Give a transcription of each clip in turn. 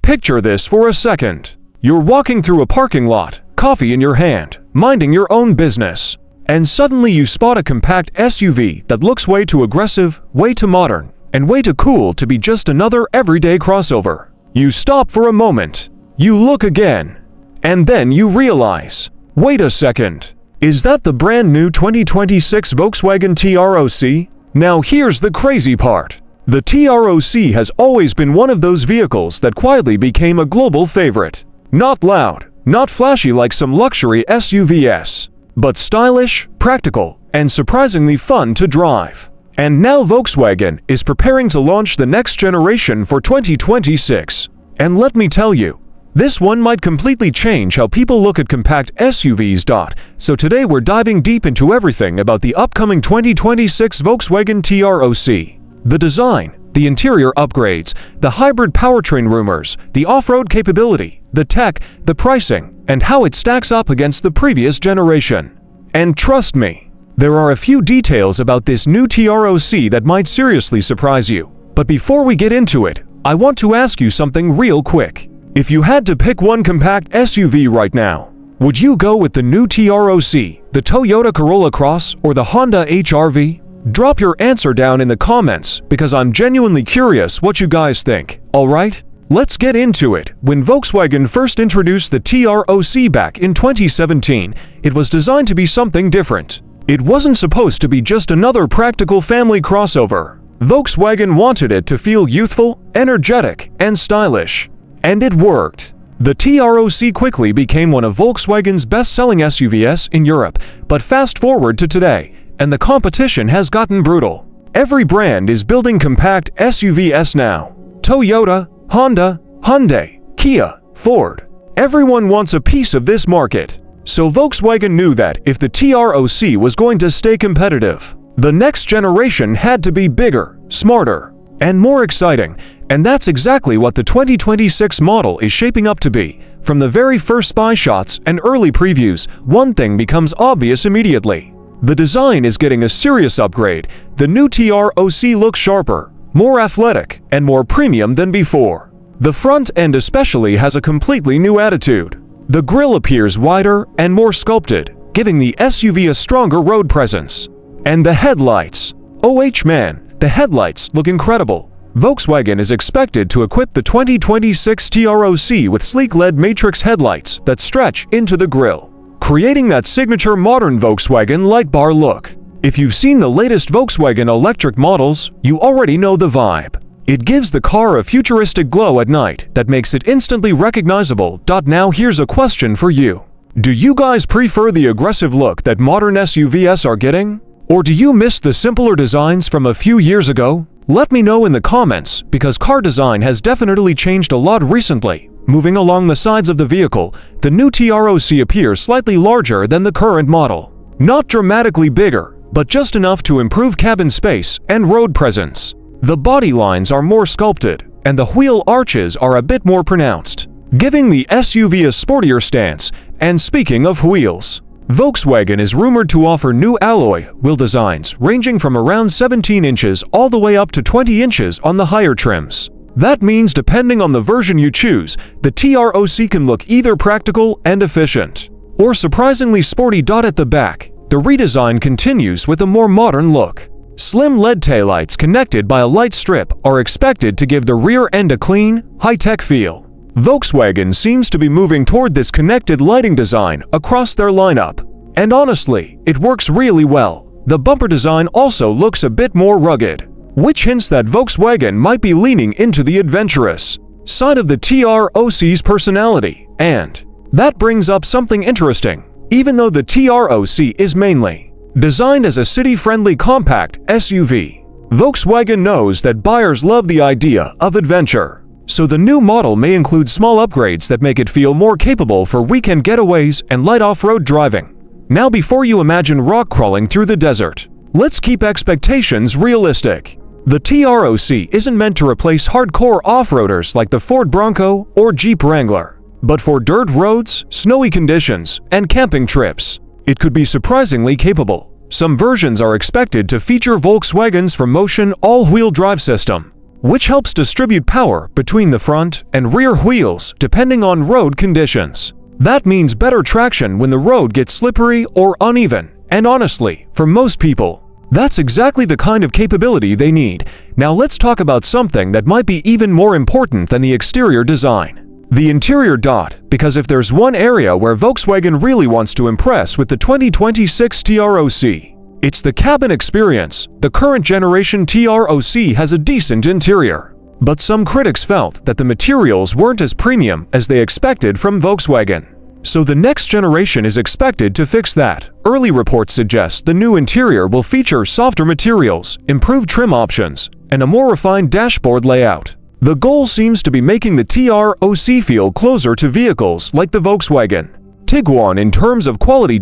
Picture this for a second. You're walking through a parking lot, coffee in your hand, minding your own business. And suddenly you spot a compact SUV that looks way too aggressive, way too modern, and way too cool to be just another everyday crossover. You stop for a moment. You look again. And then you realize, wait a second. Is that the brand new 2026 Volkswagen T-Roc? Now here's the crazy part. The T-Roc has always been one of those vehicles that quietly became a global favorite. Not loud, not flashy like some luxury SUVs, but stylish, practical, and surprisingly fun to drive. And now Volkswagen is preparing to launch the next generation for 2026. And let me tell you, this one might completely change how people look at compact SUVs. So today we're diving deep into everything about the upcoming 2026 Volkswagen T-Roc. The design, the interior upgrades, the hybrid powertrain rumors, the off-road capability, the tech, the pricing, and how it stacks up against the previous generation. And trust me, there are a few details about this new T-Roc that might seriously surprise you. But before we get into it, I want to ask you something real quick. If you had to pick one compact SUV right now, would you go with the new T-Roc, the Toyota Corolla Cross, or the Honda HR-V? Drop your answer down in the comments because I'm genuinely curious what you guys think, alright? Let's get into it. When Volkswagen first introduced the T-Roc back in 2017, it was designed to be something different. It wasn't supposed to be just another practical family crossover. Volkswagen wanted it to feel youthful, energetic, and stylish. And it worked. The T-Roc quickly became one of Volkswagen's best-selling SUVs in Europe, but fast forward to today, and the competition has gotten brutal. Every brand is building compact SUVs now. Toyota, Honda, Hyundai, Kia, Ford. Everyone wants a piece of this market. So Volkswagen knew that if the T-Roc was going to stay competitive, the next generation had to be bigger, smarter, and more exciting. And that's exactly what the 2026 model is shaping up to be. From the very first spy shots and early previews, one thing becomes obvious immediately. The design is getting a serious upgrade. The new T-Roc looks sharper, more athletic, and more premium than before. The front end especially has a completely new attitude. The grille appears wider and more sculpted, giving the SUV a stronger road presence. And the headlights. Oh man, the headlights look incredible. Volkswagen is expected to equip the 2026 T-Roc with sleek LED matrix headlights that stretch into the grille, creating that signature modern Volkswagen light bar look. If you've seen the latest Volkswagen electric models, you already know the vibe. It gives the car a futuristic glow at night that makes it instantly recognizable. Now here's a question for you. Do you guys prefer the aggressive look that modern SUVs are getting? Or do you miss the simpler designs from a few years ago? Let me know in the comments, because car design has definitely changed a lot recently. Moving along the sides of the vehicle, the new T-Roc appears slightly larger than the current model. Not dramatically bigger, but just enough to improve cabin space and road presence. The body lines are more sculpted, and the wheel arches are a bit more pronounced, giving the SUV a sportier stance. And speaking of wheels, Volkswagen is rumored to offer new alloy wheel designs ranging from around 17 inches all the way up to 20 inches on the higher trims. That means depending on the version you choose, the T-Roc can look either practical and efficient, or surprisingly sporty. At the back, the redesign continues with a more modern look. Slim LED taillights connected by a light strip are expected to give the rear end a clean, high-tech feel. Volkswagen seems to be moving toward this connected lighting design across their lineup. And honestly, it works really well. The bumper design also looks a bit more rugged, which hints that Volkswagen might be leaning into the adventurous side of the T-Roc's personality. And that brings up something interesting. Even though the T-Roc is mainly designed as a city-friendly compact SUV, Volkswagen knows that buyers love the idea of adventure. So the new model may include small upgrades that make it feel more capable for weekend getaways and light off-road driving. Now before you imagine rock crawling through the desert, let's keep expectations realistic. The T-Roc isn't meant to replace hardcore off-roaders like the Ford Bronco or Jeep Wrangler, but for dirt roads, snowy conditions, and camping trips, it could be surprisingly capable. Some versions are expected to feature Volkswagen's 4Motion all-wheel drive system, which helps distribute power between the front and rear wheels depending on road conditions. That means better traction when the road gets slippery or uneven, and honestly, for most people, that's exactly the kind of capability they need. Now let's talk about something that might be even more important than the exterior design. The interior. Because if there's one area where Volkswagen really wants to impress with the 2026 T-Roc, it's the cabin experience. The current generation T-Roc has a decent interior, but some critics felt that the materials weren't as premium as they expected from Volkswagen. So the next generation is expected to fix that. Early reports suggest the new interior will feature softer materials, improved trim options, and a more refined dashboard layout. The goal seems to be making the T-Roc feel closer to vehicles like the Volkswagen Tiguan in terms of quality.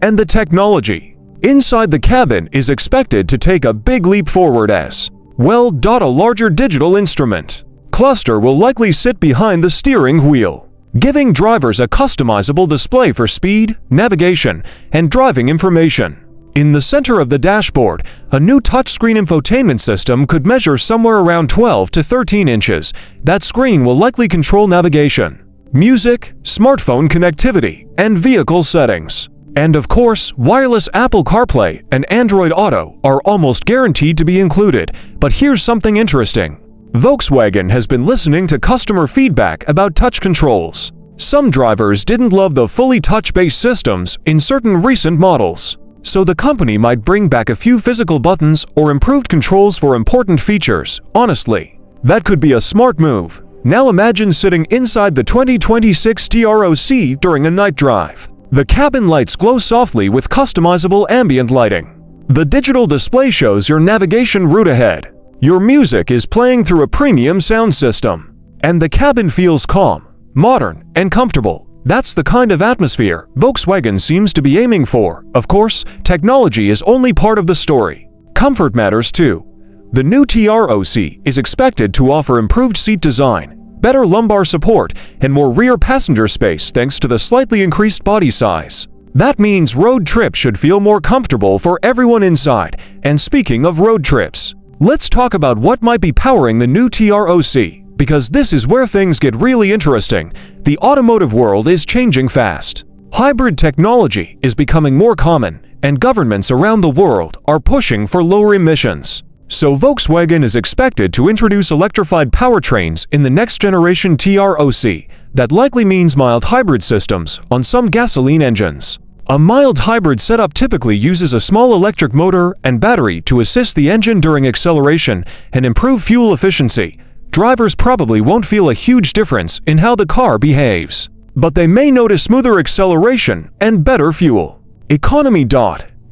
And the technology inside the cabin is expected to take a big leap forward as well. A larger digital instrument cluster will likely sit behind the steering wheel, giving drivers a customizable display for speed, navigation, and driving information. In the center of the dashboard, a new touchscreen infotainment system could measure somewhere around 12 to 13 inches. That screen will likely control navigation, music, smartphone connectivity, and vehicle settings. And of course, wireless Apple CarPlay and Android Auto are almost guaranteed to be included. But here's something interesting. Volkswagen has been listening to customer feedback about touch controls. Some drivers didn't love the fully touch-based systems in certain recent models, so the company might bring back a few physical buttons or improved controls for important features. Honestly, that could be a smart move. Now imagine sitting inside the 2026 T-Roc during a night drive. The cabin lights glow softly with customizable ambient lighting. The digital display shows your navigation route ahead. Your music is playing through a premium sound system, and the cabin feels calm, modern, and comfortable. That's the kind of atmosphere Volkswagen seems to be aiming for. Of course, technology is only part of the story. Comfort matters too. The new T-Roc is expected to offer improved seat design, better lumbar support, and more rear passenger space thanks to the slightly increased body size. That means road trips should feel more comfortable for everyone inside. And speaking of road trips, let's talk about what might be powering the new T-Roc, because this is where things get really interesting. The automotive world is changing fast. Hybrid technology is becoming more common, and governments around the world are pushing for lower emissions. So Volkswagen is expected to introduce electrified powertrains in the next generation T-Roc. That likely means mild hybrid systems on some gasoline engines. A mild hybrid setup typically uses a small electric motor and battery to assist the engine during acceleration and improve fuel efficiency. Drivers probably won't feel a huge difference in how the car behaves, but they may notice smoother acceleration and better fuel economy.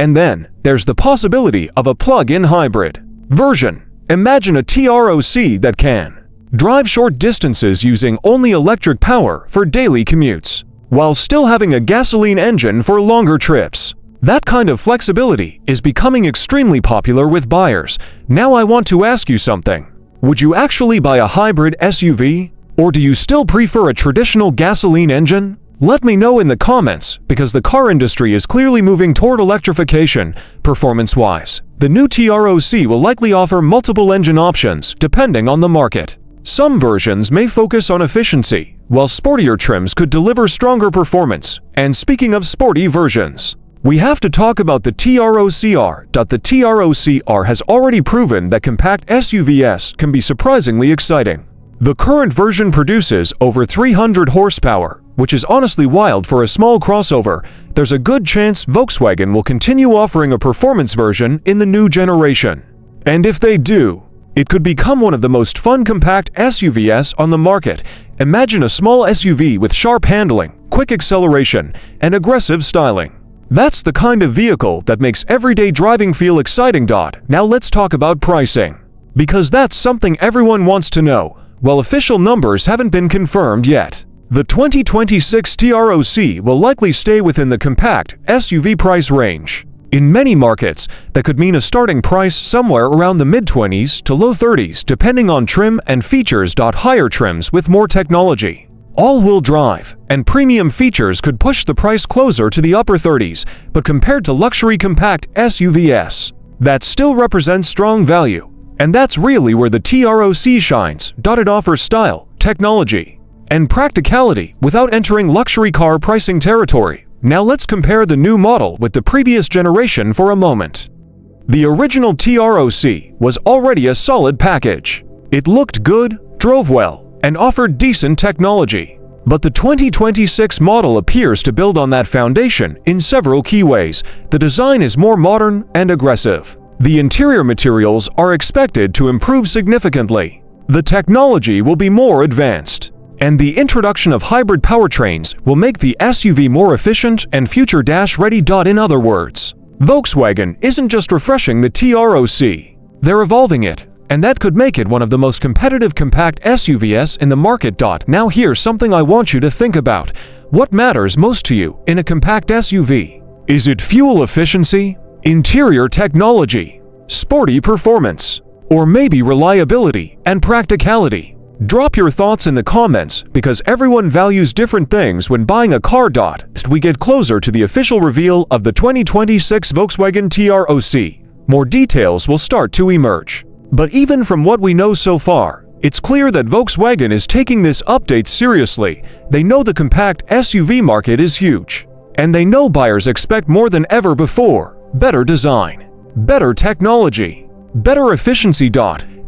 And then there's the possibility of a plug-in hybrid version. Imagine a T-Roc that can drive short distances using only electric power for daily commutes, while still having a gasoline engine for longer trips. That kind of flexibility is becoming extremely popular with buyers. Now I want to ask you something. Would you actually buy a hybrid SUV? Or do you still prefer a traditional gasoline engine? Let me know in the comments, because the car industry is clearly moving toward electrification. Performance-wise, the new T-Roc will likely offer multiple engine options depending on the market. Some versions may focus on efficiency, while sportier trims could deliver stronger performance. And speaking of sporty versions, we have to talk about the T-Roc-R. The T-Roc-R has already proven that compact SUVs can be surprisingly exciting. The current version produces over 300 horsepower, which is honestly wild for a small crossover. There's a good chance Volkswagen will continue offering a performance version in the new generation. And if they do, it could become one of the most fun compact SUVs on the market. Imagine a small SUV with sharp handling, quick acceleration, and aggressive styling. That's the kind of vehicle that makes everyday driving feel exciting. Now let's talk about pricing, because that's something everyone wants to know. While official numbers haven't been confirmed yet, the 2026 T-Roc will likely stay within the compact SUV price range. In many markets, that could mean a starting price somewhere around the mid-20s to low 30s depending on trim and features. Higher trims with more technology, all-wheel drive, and premium features could push the price closer to the upper 30s, but compared to luxury compact SUVs, that still represents strong value. And that's really where the T-Roc shines. It offers style, technology, and practicality without entering luxury car pricing territory. Now let's compare the new model with the previous generation for a moment. The original T-Roc was already a solid package. It looked good, drove well, and offered decent technology. But the 2026 model appears to build on that foundation in several key ways. The design is more modern and aggressive. The interior materials are expected to improve significantly. The technology will be more advanced. And the introduction of hybrid powertrains will make the SUV more efficient and future-ready. In other words, Volkswagen isn't just refreshing the T-Roc, they're evolving it, and that could make it one of the most competitive compact SUVs in the market. Now here's something I want you to think about. What matters most to you in a compact SUV? Is it fuel efficiency, interior technology, sporty performance, or maybe reliability and practicality? Drop your thoughts in the comments because everyone values different things when buying a car. As we get closer to the official reveal of the 2026 Volkswagen T-Roc, more details will start to emerge. But even from what we know so far, it's clear that Volkswagen is taking this update seriously. They know the compact SUV market is huge, and they know buyers expect more than ever before: better design, better technology, better efficiency.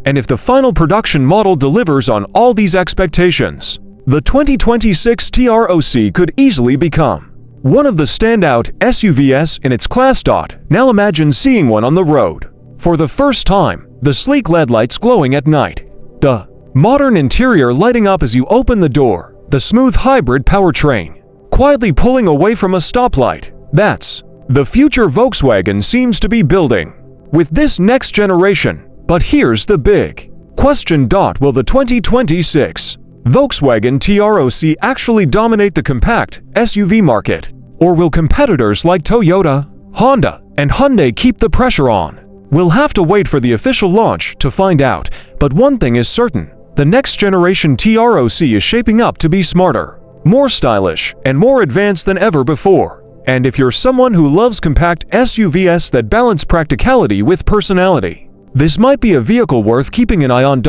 And if the final production model delivers on all these expectations, the 2026 T-Roc could easily become one of the standout SUVs in its class. Now imagine seeing one on the road for the first time. The sleek LED lights glowing at night, the modern interior lighting up as you open the door, the smooth hybrid powertrain quietly pulling away from a stoplight. That's the future Volkswagen seems to be building with this next generation. But here's the big question: will the 2026 Volkswagen T-Roc actually dominate the compact SUV market? Or will competitors like Toyota, Honda, and Hyundai keep the pressure on? We'll have to wait for the official launch to find out, but one thing is certain: the next generation T-Roc is shaping up to be smarter, more stylish, and more advanced than ever before. And if you're someone who loves compact SUVs that balance practicality with personality, this might be a vehicle worth keeping an eye on.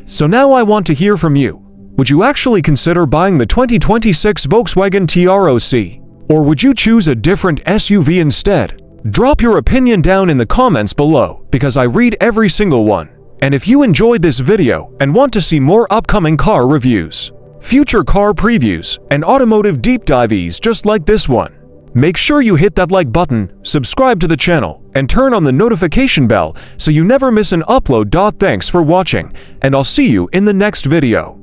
So now I want to hear from you. Would you actually consider buying the 2026 Volkswagen T-Roc? Or would you choose a different SUV instead? Drop your opinion down in the comments below because I read every single one. And if you enjoyed this video and want to see more upcoming car reviews, future car previews, and automotive deep dives just like this one, make sure you hit that like button, subscribe to the channel, and turn on the notification bell so you never miss an upload. Thanks for watching, and I'll see you in the next video.